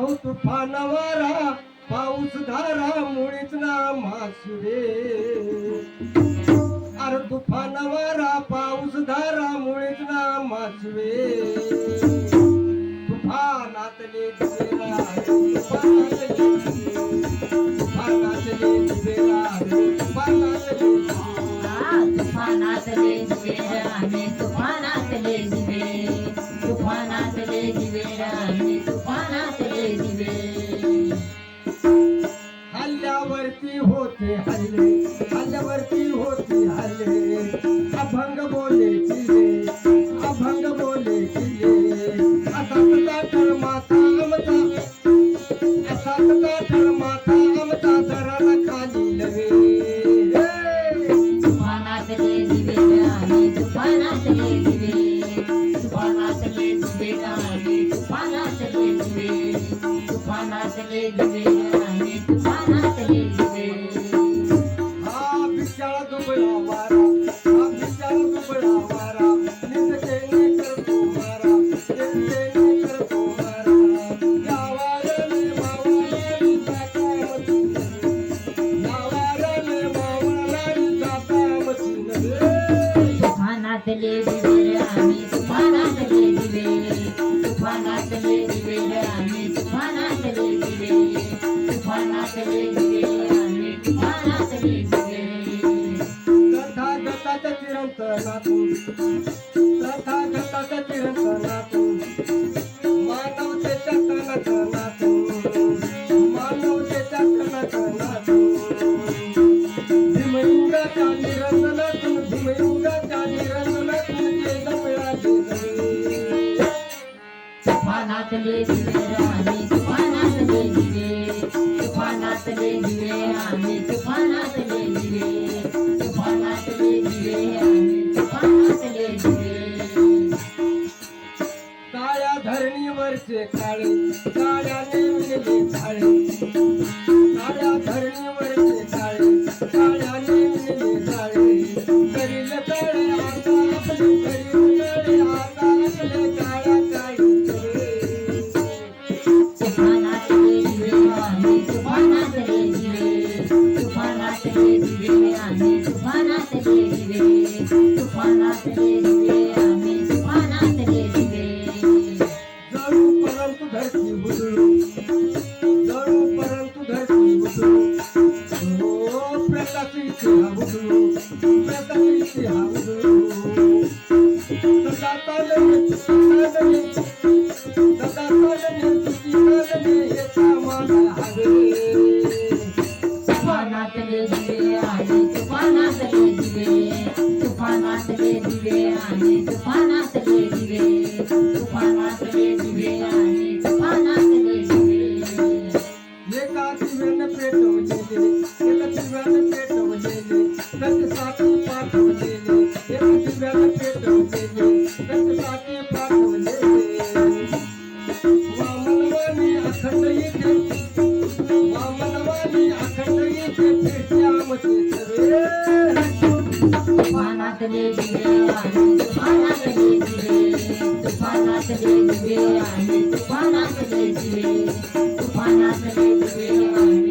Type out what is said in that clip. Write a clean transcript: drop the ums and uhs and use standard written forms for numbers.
अहो तुफान वारा पाऊस धारा मुळीच ना मासवे अरे तुफान वारा पाऊस धारा मुळीच ना मासवे तुफानातले दिवेला तुफानातले दिवेला तुफानातले दिवे रामे तुफानातले दिवे तुफानातले दिवे रामे तुफानातले दिवे हल्ल्यावरती होते हल्ले हल्ल्यावरती होते हल्ले अभंग बोले किल्ले अभंग बोले किल्ले असाच काठर माथा आमचा असाच काठर माथा आमचा जरा खाली लवे तुफानातले दिवे रामे तुफानातले दिवे तुफानातले दिवे रामे तुफानातले दिवे तुफानातले दिवे रामे तुफानातले दिवे हा बिचारा दुबळा वारा हा बिचारा दुबळा वारा निंदतेने करतो मारा निंदतेने करतो मारा यावारने मावळाने जाता मचिनवे यावारने मावळाने जाता मचिनवे तुफानातले दिवे रामे तुफानातले दिवे तुफानातले दिवे रामे तुफानातले दिवे तुफानातले दिवे रामे तुफानातले दिवे तथागताच्या चिरंतनातून तथागताच्या चिरंतनातून मानवतेच्या कणकणातून मानवतेच्या कणकणातून भीमयुगाच्या निरंजनातून भीमयुगाच्या निरंजनातून तेज मिळाले तुफानातले दिवे रामे तुफानातले दिवे तुफानातले दिवे रामे तुफानातले दिवे तुफानातले दिवे रामे तुफानातले दिवे काळ्या धरणीवरचे काळे काळ्याने विणले काळे काळ्या धरणीवरचे काळे काळ्याने विणले काळे करील काळे आता आपले करील काळे आता आपले काळ्या काळी तुफानातले दिवे रामे तुफानातले दिवे तुफानातले दिवे रामे तुफानातले दिवे तुफानातले दिवे रामे तुफानातले दिवे जळू परंतु धरती बुजळू जळू परंतु धरती बुजळू हो प्रकाशित हा बुजळू प्रकाशित हा बुजळू सदा तालने सदा तालने तुझी तालने येता मला हवे तुफानातले दिवे रामे तुफानातले दिवे तुफानातले दिवे रामे तुफानातले दिवे तुफानातले दिवे रामे तुफानातले दिवे एका दिव्यानं पेटवलेले एका दिव्यानं पेटवलेले त्याच्यासाठी पाठवलेले एका दिव्यानं पेटवलेले त्याच्यासाठी पाठवलेले वामनवाणी अखंड येते वामनवाणी अखंड येते पेट्यामध्ये सवे तुफानातले दिवे रामे तुफानातले दिवे तुफानातले दिवे रामे तुफानातले दिवे तुफानातले दिवे रामे